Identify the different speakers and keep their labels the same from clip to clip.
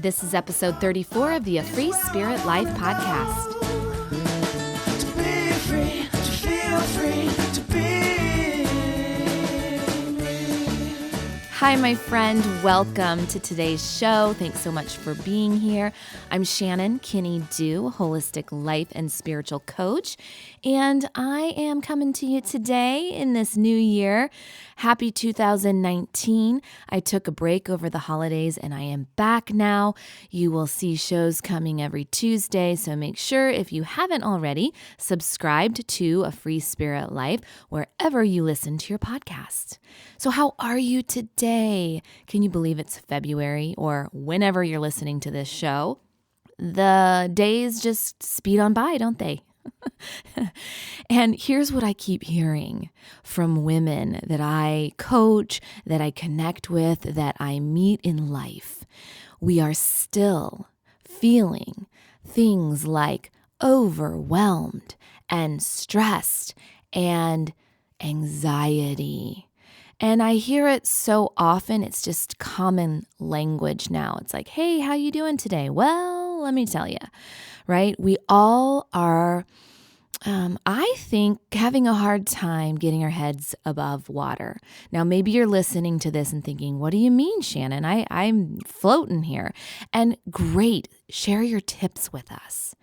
Speaker 1: This is episode 34 of the A Free Spirit Life podcast.
Speaker 2: To be free, to feel free, to be free.
Speaker 1: Hi, my friend. Welcome to today's show. Thanks so much for being here. I'm Shannon Kinney-Duh, holistic life and spiritual coach, and I am coming to you today in this new year. Happy 2019. I took a break over the holidays and I am back now. You will see shows coming every Tuesday, so make sure if you haven't already, subscribed to A Free Spirit Life wherever you listen to your podcast. So how are you today? Can you believe it's February or whenever you're listening to this show? The days just speed on by, don't they? And here's what I keep hearing from women that I coach, that I connect with, that I meet in life. We are still feeling things like overwhelmed and stressed and anxiety. And I hear it so often, it's just common language now. It's like, hey, how you doing today? Well, let me tell you, right? We all are, I think, having a hard time getting our heads above water. Now, maybe you're listening to this and thinking, what do you mean, Shannon? I'm floating here. And great, share your tips with us.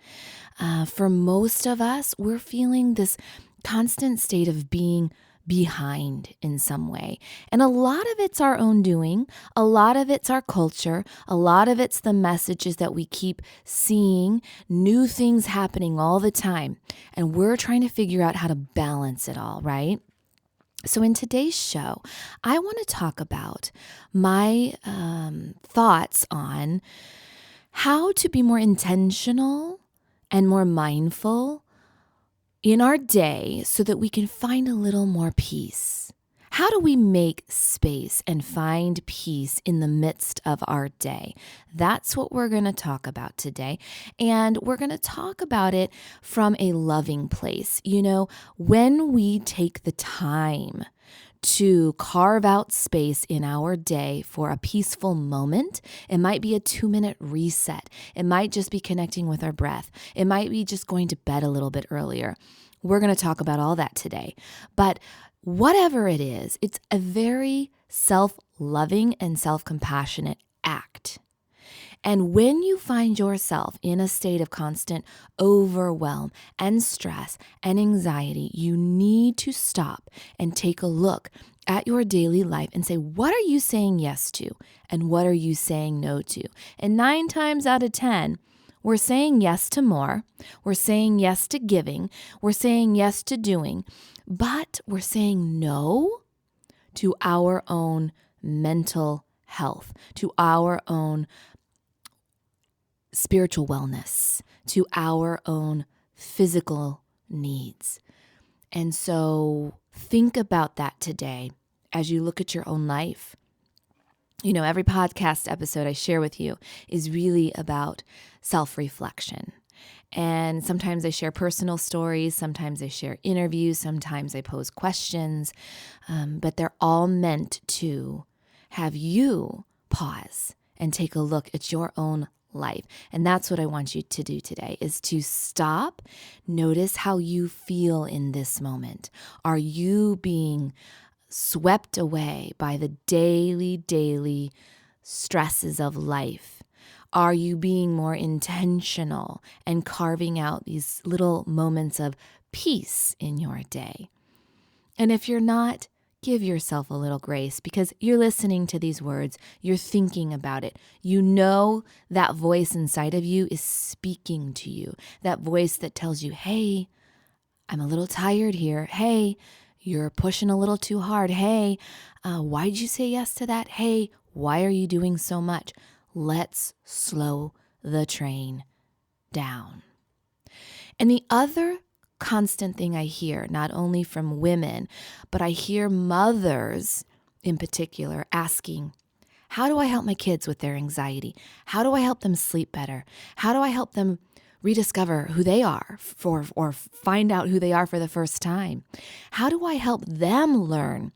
Speaker 1: For most of us, we're feeling this constant state of being behind in some way. And a lot of it's our own doing. A lot of it's our culture. A lot of it's the messages that we keep seeing, new things happening all the time. And we're trying to figure out how to balance it all, right? So in today's show, I want to talk about my thoughts on how to be more intentional and more mindful in our day so that we can find a little more peace. How do we make space and find peace in the midst of our day? That's what we're going to talk about today. And we're going to talk about it from a loving place. You know, when we take the time to carve out space in our day for a peaceful moment. It might be a 2-minute reset. It might just be connecting with our breath. It might be just going to bed a little bit earlier. We're going to talk about all that today. But whatever it is, it's a very self-loving and self-compassionate act. And when you find yourself in a state of constant overwhelm and stress and anxiety, you need to stop and take a look at your daily life and say, what are you saying yes to? And what are you saying no to? And 9 times out of 10, we're saying yes to more. We're saying yes to giving. We're saying yes to doing. But we're saying no to our own mental health, to our own spiritual wellness, to our own physical needs. And so think about that today as you look at your own life. You know, every podcast episode I share with you is really about self-reflection. And sometimes I share personal stories, sometimes I share interviews, sometimes I pose questions, but they're all meant to have you pause and take a look at your own life. And that's what I want you to do today, is to stop, notice how you feel in this moment. Are you being swept away by the daily stresses of life? Are you being more intentional and carving out these little moments of peace in your day? And if you're not, give yourself a little grace, because you're listening to these words, you're thinking about it. You know that voice inside of you is speaking to you, that voice that tells you, hey, I'm a little tired here. Hey, you're pushing a little too hard. Hey, why'd you say yes to that? Hey, why are you doing so much? Let's slow the train down. And the other constant thing I hear, not only from women, but I hear mothers in particular asking, how do I help my kids with their anxiety? How do I help them sleep better? How do I help them rediscover who they are or find out who they are for the first time? How do I help them learn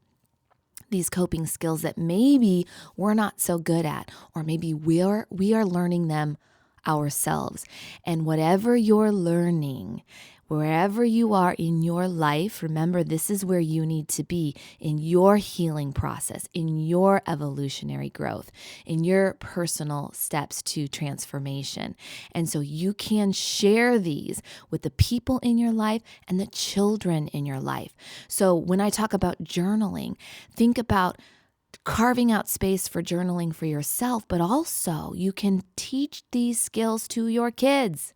Speaker 1: these coping skills that maybe we're not so good at, or maybe we are learning them ourselves. And whatever you're learning, wherever you are in your life, remember, this is where you need to be in your healing process, in your evolutionary growth, in your personal steps to transformation. And so you can share these with the people in your life and the children in your life. So when I talk about journaling, think about carving out space for journaling for yourself, but also you can teach these skills to your kids.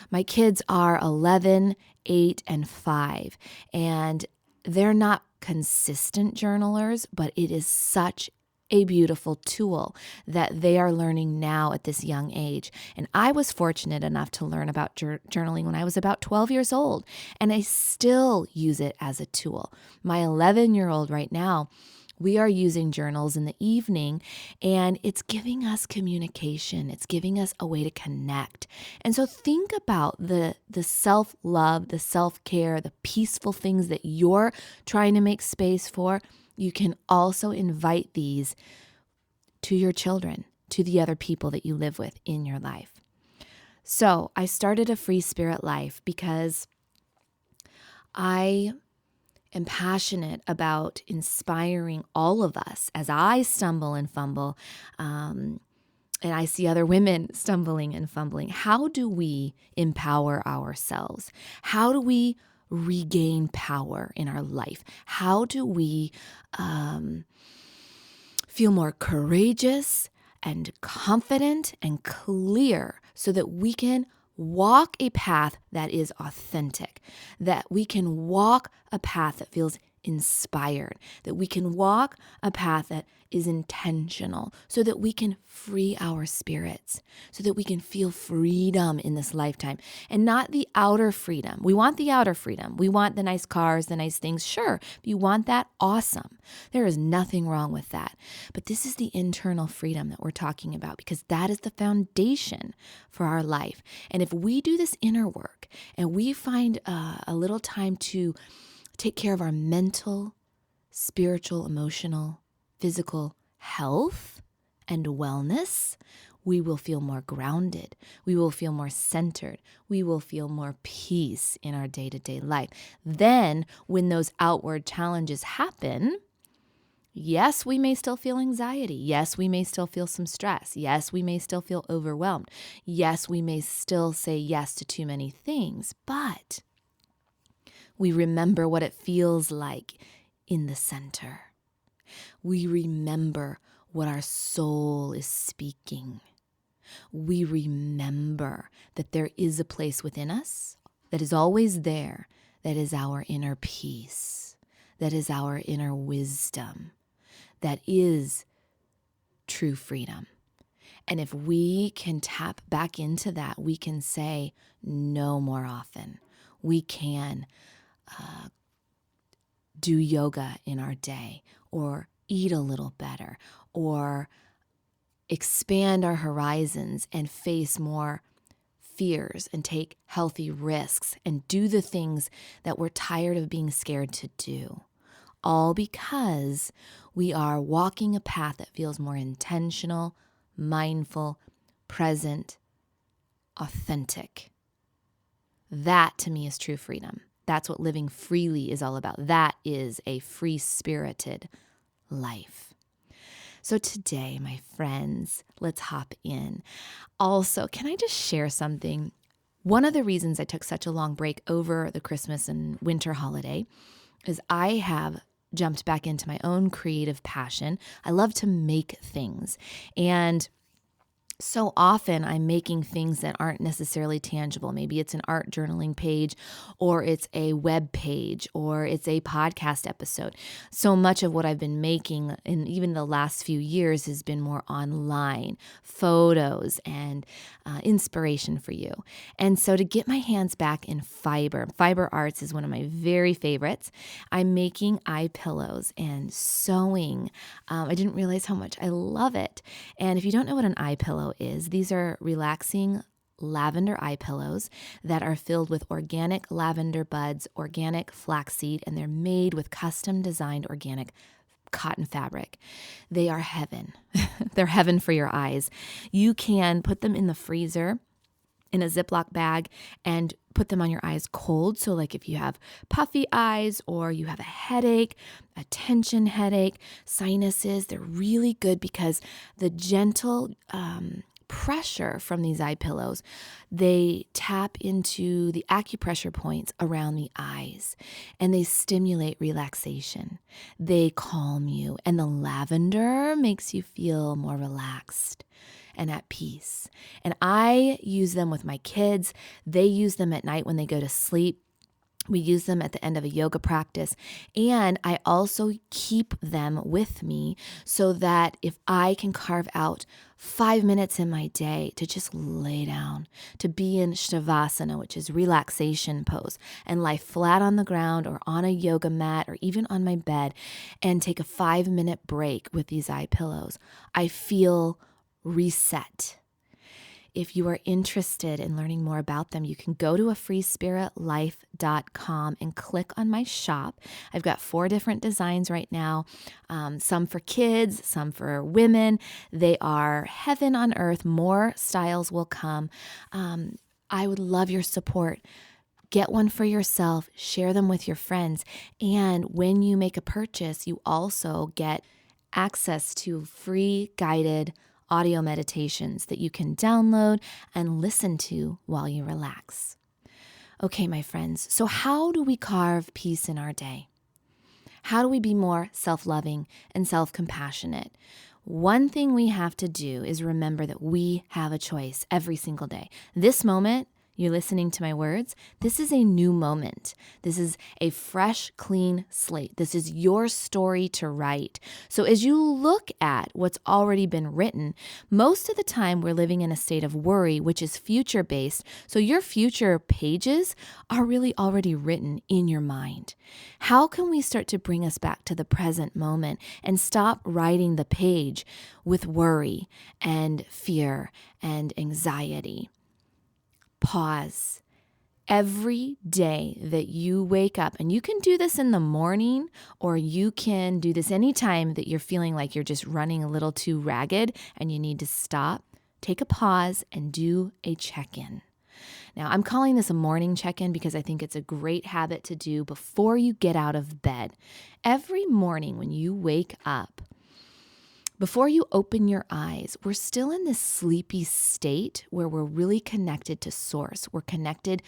Speaker 1: My kids are 11, 8, and 5, and they're not consistent journalers, but it is such a beautiful tool that they are learning now at this young age. And I was fortunate enough to learn about journaling when I was about 12 years old, and I still use it as a tool. My 11-year-old right now, we are using journals in the evening, and it's giving us communication. It's giving us a way to connect. And so think about the self-love, the self-care, the peaceful things that you're trying to make space for. You can also invite these to your children, to the other people that you live with in your life. So I started a Free Spirit Life because I am passionate about inspiring all of us as I stumble and fumble, and I see other women stumbling and fumbling. How do we empower ourselves? How do we regain power in our life? How do we feel more courageous and confident and clear so that we can walk a path that is authentic, that we can walk a path that feels inspired, that we can walk a path that is intentional, so that we can free our spirits, so that we can feel freedom in this lifetime, and not the outer freedom. We want the outer freedom. We want the nice cars, the nice things. Sure, if you want that, awesome. There is nothing wrong with that. But this is the internal freedom that we're talking about, because that is the foundation for our life. And if we do this inner work and we find a little time to take care of our mental, spiritual, emotional, physical health and wellness, we will feel more grounded. We will feel more centered. We will feel more peace in our day-to-day life. Then, when those outward challenges happen, yes, we may still feel anxiety. Yes, we may still feel some stress. Yes, we may still feel overwhelmed. Yes, we may still say yes to too many things, but we remember what it feels like in the center. We remember what our soul is speaking. We remember that there is a place within us that is always there, that is our inner peace, that is our inner wisdom, that is true freedom. And if we can tap back into that, we can say no more often. We can do yoga in our day, or eat a little better, or expand our horizons and face more fears and take healthy risks and do the things that we're tired of being scared to do. All because we are walking a path that feels more intentional, mindful, present, authentic. That to me is true freedom. That's what living freely is all about. That is a free-spirited life. So today, my friends, let's hop in. Also, can I just share something? One of the reasons I took such a long break over the Christmas and winter holiday is I have jumped back into my own creative passion. I love to make things, and so often I'm making things that aren't necessarily tangible. Maybe it's an art journaling page, or it's a web page, or it's a podcast episode. So much of what I've been making in even the last few years has been more online, photos and inspiration for you. And so to get my hands back in fiber arts is one of my very favorites. I'm making eye pillows and sewing. I didn't realize how much I love it. And if you don't know what an eye pillow is, these are relaxing lavender eye pillows that are filled with organic lavender buds, organic flaxseed, and they're made with custom designed organic cotton fabric. They are heaven. They're heaven for your eyes. You can put them in the freezer in a Ziploc bag and put them on your eyes cold. So like if you have puffy eyes or you have a headache, a tension headache, sinuses, they're really good because the gentle pressure from these eye pillows, they tap into the acupressure points around the eyes and they stimulate relaxation. They calm you, and the lavender makes you feel more relaxed and at peace. And I use them with my kids. They use them at night when they go to sleep. We use them at the end of a yoga practice. And I also keep them with me so that if I can carve out 5 minutes in my day to just lay down, to be in Shavasana, which is relaxation pose, and lie flat on the ground or on a yoga mat or even on my bed and take a 5-minute break with these eye pillows, I feel reset. If you are interested in learning more about them, you can go to afreespiritlife.com and click on my shop. I've got 4 different designs right now, some for kids, some for women. They are heaven on earth. More styles will come. I would love your support. Get one for yourself, share them with your friends. And when you make a purchase, you also get access to free guided audio meditations that you can download and listen to while you relax. Okay, my friends, so how do we carve peace in our day? How do we be more self-loving and self-compassionate? One thing we have to do is remember that we have a choice every single day. This moment, you're listening to my words, this is a new moment. This is a fresh, clean slate. This is your story to write. So as you look at what's already been written, most of the time we're living in a state of worry, which is future-based. So your future pages are really already written in your mind. How can we start to bring us back to the present moment and stop writing the page with worry and fear and anxiety? Pause. Every day that you wake up, and you can do this in the morning, or you can do this anytime that you're feeling like you're just running a little too ragged and you need to stop, take a pause and do a check-in. Now, I'm calling this a morning check-in because I think it's a great habit to do before you get out of bed. Every morning when you wake up, before you open your eyes, we're still in this sleepy state where we're really connected to source. We're connected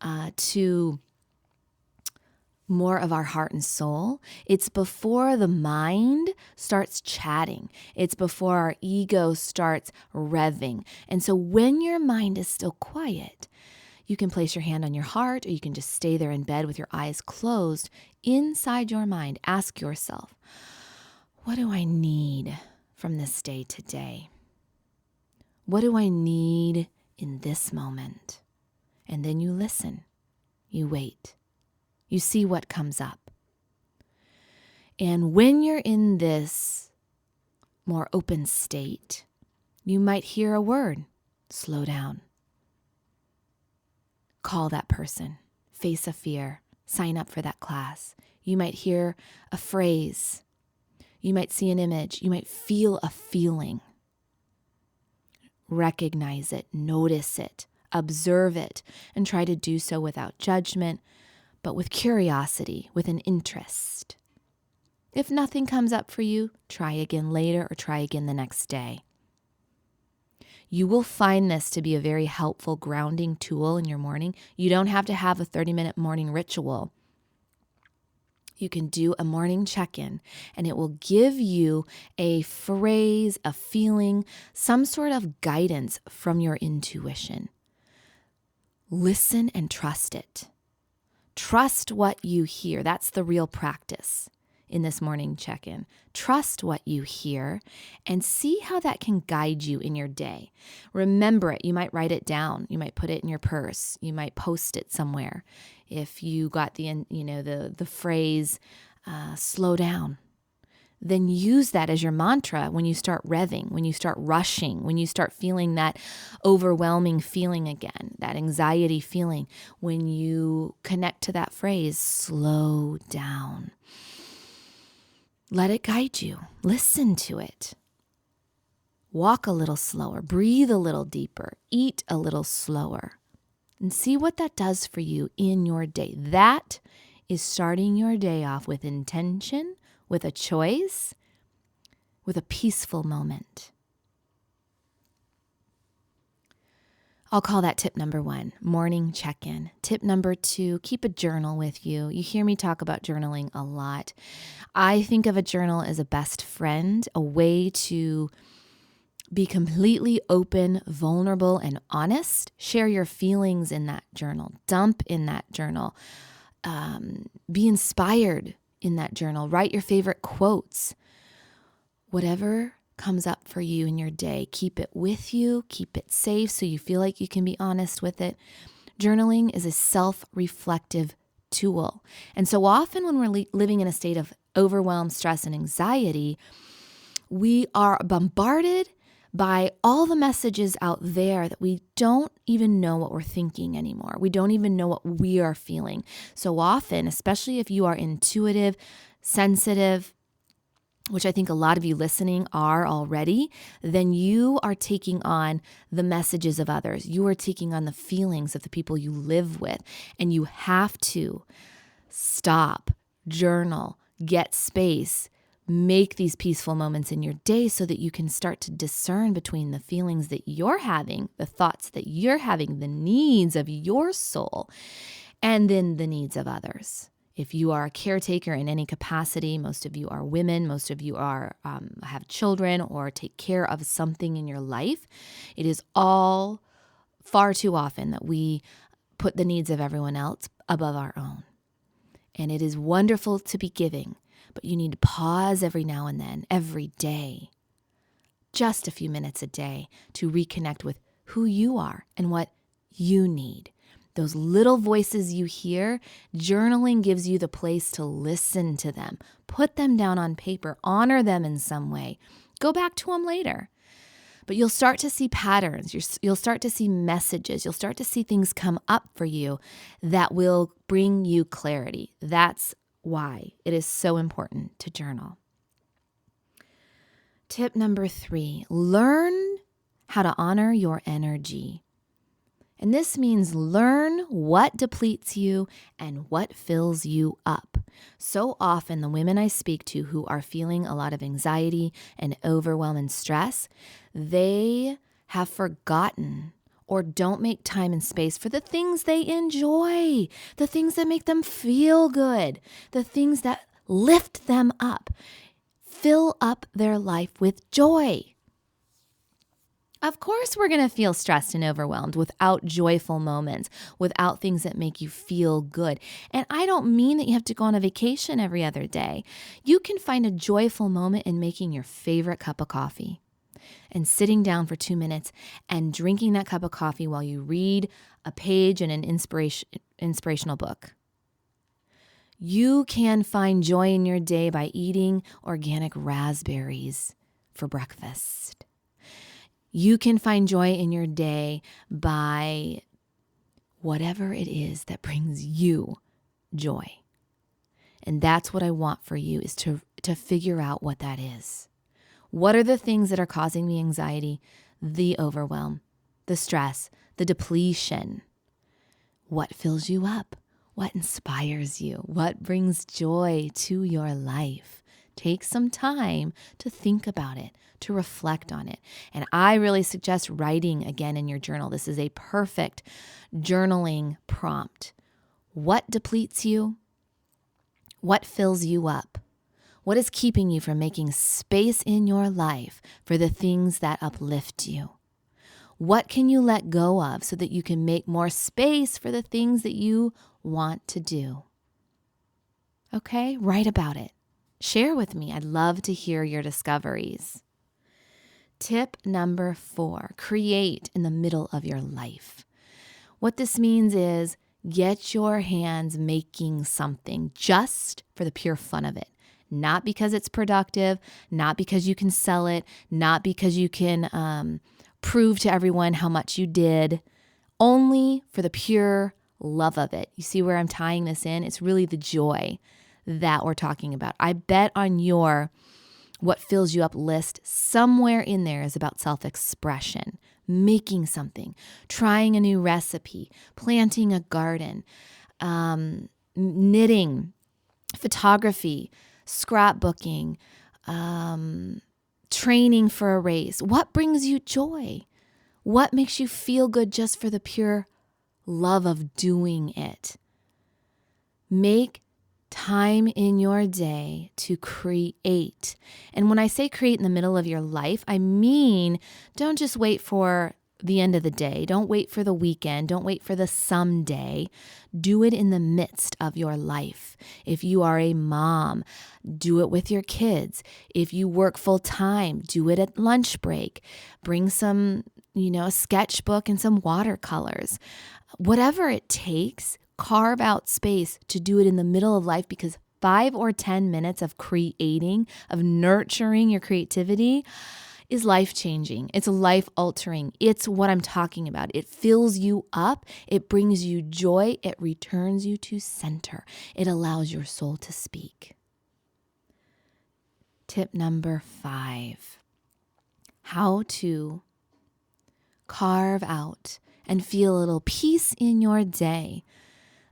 Speaker 1: to more of our heart and soul. It's before the mind starts chatting. It's before our ego starts revving. And so when your mind is still quiet, you can place your hand on your heart, or you can just stay there in bed with your eyes closed. Inside your mind, ask yourself, what do I need from this day today? What do I need in this moment? And then you listen, you wait, you see what comes up. And when you're in this more open state, you might hear a word, slow down. Call that person, face a fear, sign up for that class. You might hear a phrase. You might see an image. You might feel a feeling. Recognize it, notice it, observe it, and try to do so without judgment, but with curiosity, with an interest. If nothing comes up for you, try again later or try again the next day. You will find this to be a very helpful grounding tool in your morning. You don't have to have a 30-minute morning ritual. You can do a morning check-in, and it will give you a phrase, a feeling, some sort of guidance from your intuition. Listen and trust it. Trust what you hear. That's the real practice in this morning check-in. Trust what you hear and see how that can guide you in your day. Remember it. You might write it down. You might put it in your purse. You might post it somewhere. If you got the phrase, slow down, then use that as your mantra when you start revving, when you start rushing, when you start feeling that overwhelming feeling again, that anxiety feeling. When you connect to that phrase, slow down. Let it guide you. Listen to it. Walk a little slower. Breathe a little deeper. Eat a little slower. And see what that does for you in your day. That is starting your day off with intention, with a choice, with a peaceful moment. I'll call that tip number 1, morning check-in. Tip number 2, keep a journal with you. You hear me talk about journaling a lot. I think of a journal as a best friend, a way to be completely open, vulnerable, and honest. Share your feelings in that journal. Dump in that journal. Be inspired in that journal. Write your favorite quotes. Whatever comes up for you in your day, keep it with you, keep it safe so you feel like you can be honest with it. Journaling is a self-reflective tool. And so often when we're living in a state of overwhelm, stress, and anxiety, we are bombarded by all the messages out there that we don't even know what we're thinking anymore. We don't even know what we are feeling. So often, especially if you are intuitive, sensitive, which I think a lot of you listening are already, then you are taking on the messages of others. You are taking on the feelings of the people you live with. And you have to stop, journal, get space, make these peaceful moments in your day so that you can start to discern between the feelings that you're having, the thoughts that you're having, the needs of your soul, and then the needs of others. If you are a caretaker in any capacity, most of you are women, most of you are have children or take care of something in your life, it is all far too often that we put the needs of everyone else above our own. And it is wonderful to be giving, but you need to pause every now and then, every day, just a few minutes a day to reconnect with who you are and what you need. Those little voices you hear, journaling gives you the place to listen to them. Put them down on paper. Honor them in some way. Go back to them later. But you'll start to see patterns. You'll start to see messages. You'll start to see things come up for you that will bring you clarity. That's why it is so important to journal. Tip number 3, learn how to honor your energy. And this means learn what depletes you and what fills you up. So often the women I speak to who are feeling a lot of anxiety and overwhelm and stress, they have forgotten or don't make time and space for the things they enjoy, the things that make them feel good, the things that lift them up, fill up their life with joy. Of course, we're going to feel stressed and overwhelmed without joyful moments, without things that make you feel good. And I don't mean that you have to go on a vacation every other day. You can find a joyful moment in making your favorite cup of coffee and sitting down for 2 minutes and drinking that cup of coffee while you read a page in an inspirational book. You can find joy in your day by eating organic raspberries for breakfast. You can find joy in your day by whatever it is that brings you joy. And that's what I want for you is to figure out what that is. What are the things that are causing the anxiety, the overwhelm, the stress, the depletion? What fills you up? What inspires you? What brings joy to your life? Take some time to think about it, to reflect on it. And I really suggest writing again in your journal. This is a perfect journaling prompt. What depletes you? What fills you up? What is keeping you from making space in your life for the things that uplift you? What can you let go of so that you can make more space for the things that you want to do? Okay, write about it. Share with me. I'd love to hear your discoveries. Tip number 4, create in the middle of your life. What this means is get your hands making something just for the pure fun of it. Not because it's productive, not because you can sell it, not because you can prove to everyone how much you did, only for the pure love of it. You see where I'm tying this in? It's really the joy that we're talking about. I bet on your what fills you up list, somewhere in there is about self-expression, making something, trying a new recipe, planting a garden, knitting, photography, scrapbooking, training for a race. What brings you joy? What makes you feel good just for the pure love of doing it? Make time in your day to create. And when I say create in the middle of your life, I mean, don't just wait for the end of the day. Don't wait for the weekend. Don't wait for the someday. Do it in the midst of your life. If you are a mom, do it with your kids. If you work full time, do it at lunch break. Bring some, a sketchbook and some watercolors. Whatever it takes, carve out space to do it in the middle of life, because 5 or 10 minutes of creating, of nurturing your creativity is life-changing. It's life-altering. It's what I'm talking about. It fills you up. It brings you joy. It returns you to center. It allows your soul to speak. Tip number 5, how to carve out and feel a little peace in your day.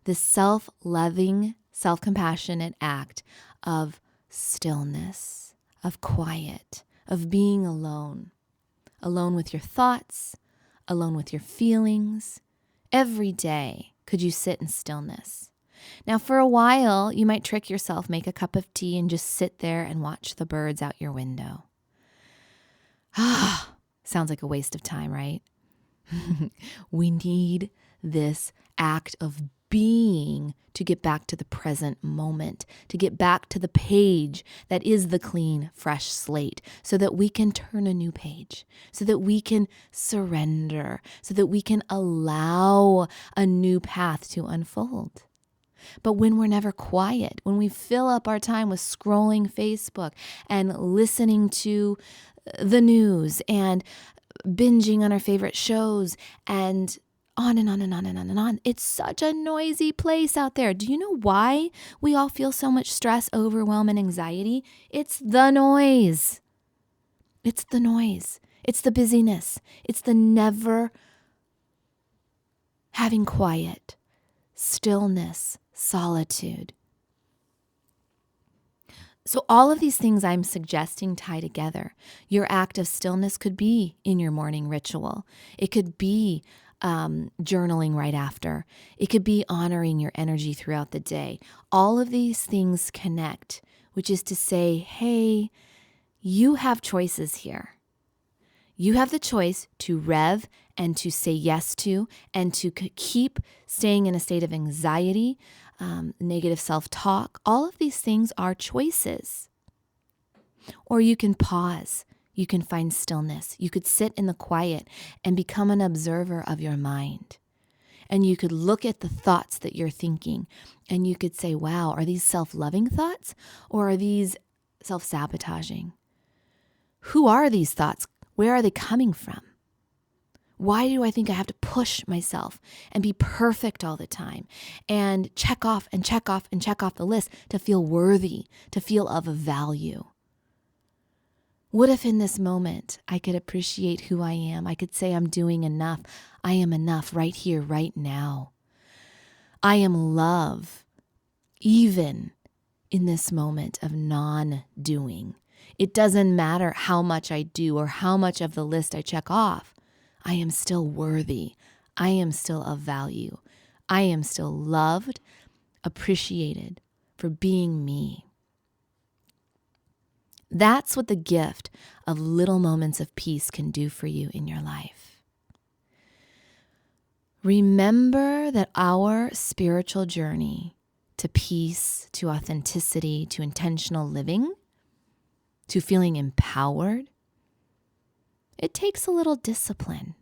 Speaker 1: The self-loving, self-compassionate act of stillness, of quiet, of being alone with your thoughts, alone with your feelings. Every day, could you sit in stillness? Now, for a while, you might trick yourself, make a cup of tea, and just sit there and watch the birds out your window. Sounds like a waste of time, right? We need this act of being to get back to the present moment, to get back to the page that is the clean, fresh slate, so that we can turn a new page, so that we can surrender, so that we can allow a new path to unfold. But when we're never quiet, when we fill up our time with scrolling Facebook and listening to the news and binging on our favorite shows and on and on and on and on and on. It's such a noisy place out there. Do you know why we all feel so much stress, overwhelm, and anxiety? It's the noise. It's the noise. It's the busyness. It's the never having quiet, stillness, solitude. So all of these things I'm suggesting tie together. Your act of stillness could be in your morning ritual. It could be journaling right after. It could be honoring your energy throughout the day. All of these things connect, which is to say, hey, you have choices here. You have the choice to rev and to say yes to and to keep staying in a state of anxiety, negative self-talk. All of these things are choices. Or you can pause. You can find stillness. You could sit in the quiet and become an observer of your mind. And you could look at the thoughts that you're thinking and you could say, wow, are these self-loving thoughts or are these self-sabotaging? Who are these thoughts? Where are they coming from? Why do I think I have to push myself and be perfect all the time and check off and check off and check off the list to feel worthy, to feel of value? What if in this moment I could appreciate who I am? I could say I'm doing enough. I am enough right here, right now. I am love, even in this moment of non-doing. It doesn't matter how much I do or how much of the list I check off. I am still worthy. I am still of value. I am still loved, appreciated for being me. That's what the gift of little moments of peace can do for you in your life. Remember that our spiritual journey to peace, to authenticity, to intentional living, to feeling empowered, it takes a little discipline.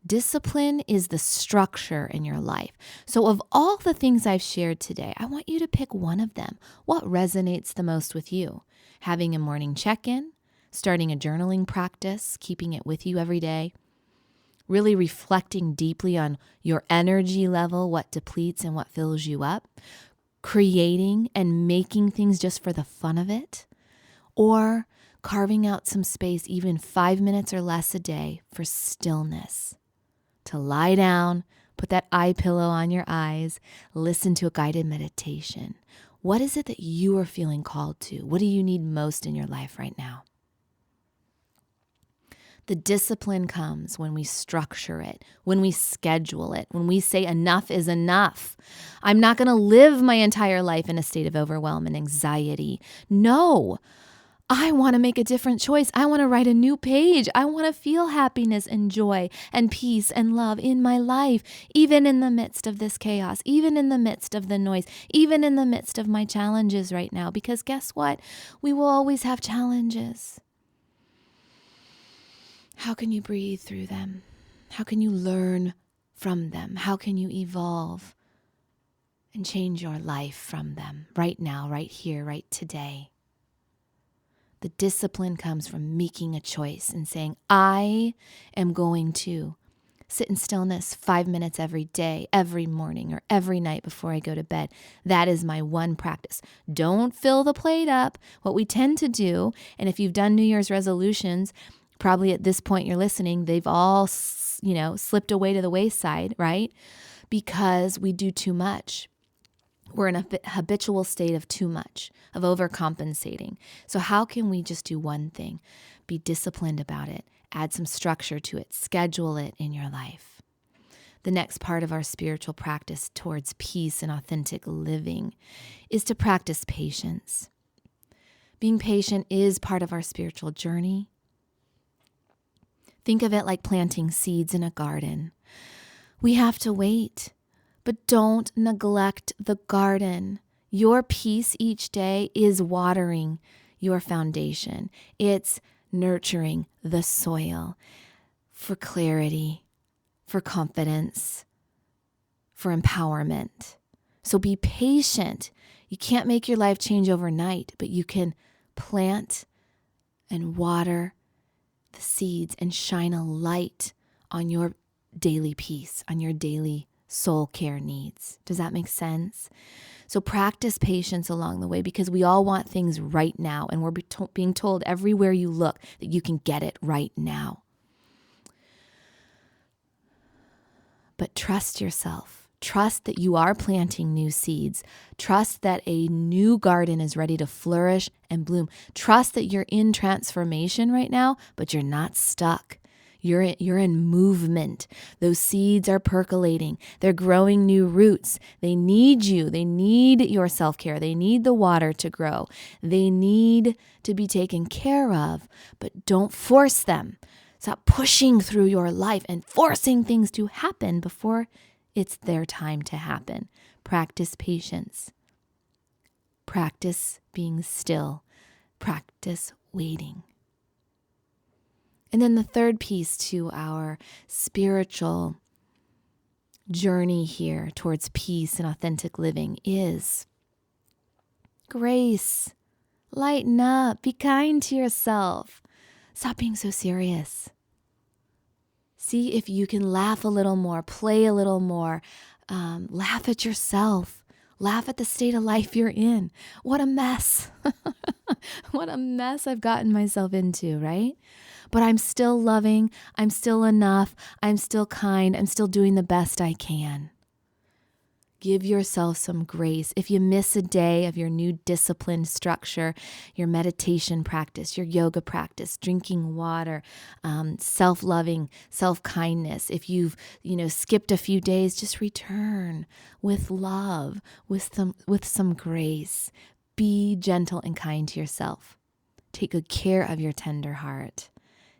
Speaker 1: Discipline is the structure in your life. So of all the things I've shared today, I want you to pick one of them. What resonates the most with you? Having a morning check-in, starting a journaling practice, keeping it with you every day, really reflecting deeply on your energy level, what depletes and what fills you up, creating and making things just for the fun of it, or carving out some space, even 5 minutes or less a day, for stillness, to lie down, put that eye pillow on your eyes, listen to a guided meditation. What is it that you are feeling called to? What do you need most in your life right now? The discipline comes when we structure it, when we schedule it, when we say enough is enough. I'm not going to live my entire life in a state of overwhelm and anxiety. No, I want to make a different choice. I want to write a new page. I want to feel happiness and joy and peace and love in my life, even in the midst of this chaos, even in the midst of the noise, even in the midst of my challenges right now. Because guess what? We will always have challenges. How can you breathe through them? How can you learn from them? How can you evolve and change your life from them right now, right here, right today? The discipline comes from making a choice and saying, I am going to sit in stillness 5 minutes every day, every morning, or every night before I go to bed. That is my one practice. Don't fill the plate up. What we tend to do, and if you've done New Year's resolutions, probably at this point you're listening, they've all, slipped away to the wayside, right? Because we do too much. We're in a habitual state of too much, of overcompensating. So how can we just do one thing? Be disciplined about it. Add some structure to it. Schedule it in your life. The next part of our spiritual practice towards peace and authentic living is to practice patience. Being patient is part of our spiritual journey. Think of it like planting seeds in a garden. We have to wait, but don't neglect the garden. Your peace each day is watering your foundation. It's nurturing the soil for clarity, for confidence, for empowerment. So be patient. You can't make your life change overnight, but you can plant and water the seeds and shine a light on your daily peace, on your daily soul care needs. Does that make sense? So practice patience along the way, because we all want things right now, and we're being told everywhere you look that you can get it right now. But trust yourself. Trust that you are planting new seeds. Trust that a new garden is ready to flourish and bloom. Trust that you're in transformation right now, but you're not stuck. You're in movement. Those seeds are percolating. They're growing new roots. They need you. They need your self-care. They need the water to grow. They need to be taken care of, but don't force them. Stop pushing through your life and forcing things to happen before it's their time to happen. Practice patience. Practice being still. Practice waiting. And then the third piece to our spiritual journey here towards peace and authentic living is grace. Lighten up. Be kind to yourself. Stop being so serious. See if you can laugh a little more, play a little more, laugh at yourself, laugh at the state of life you're in. What a mess. What a mess I've gotten myself into, right? But I'm still loving, I'm still enough, I'm still kind, I'm still doing the best I can. Give yourself some grace. If you miss a day of your new discipline structure, your meditation practice, your yoga practice, drinking water, self-loving, self-kindness, if you've skipped a few days, just return with love, with some grace. Be gentle and kind to yourself. Take good care of your tender heart.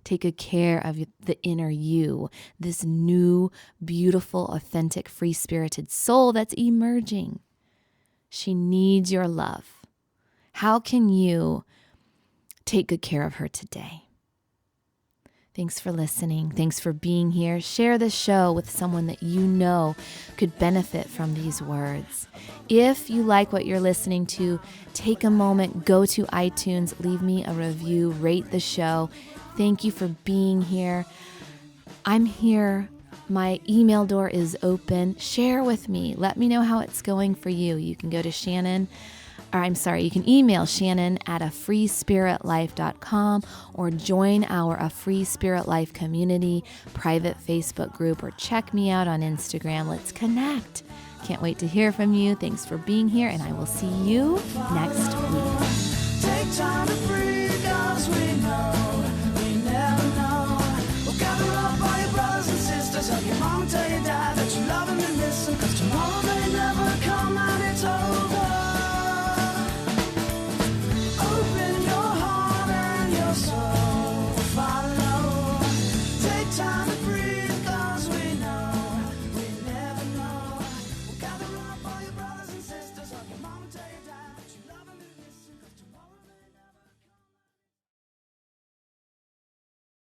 Speaker 1: Take good care of the inner you, this new, beautiful, authentic, free-spirited soul that's emerging. She needs your love. How can you take good care of her today? Thanks for listening. Thanks for being here. Share this show with someone that you know could benefit from these words. If you like what you're listening to, take a moment, go to iTunes, leave me a review, rate the show. Thank you for being here. I'm here My email door is open. Share with me. Let me know how it's going for you. You can go to you can email Shannon at afreespiritlife.com or join our A Free Spirit Life community private Facebook group, or check me out on Instagram. Let's connect. Can't wait to hear from you. Thanks for being here, and I will see you next week.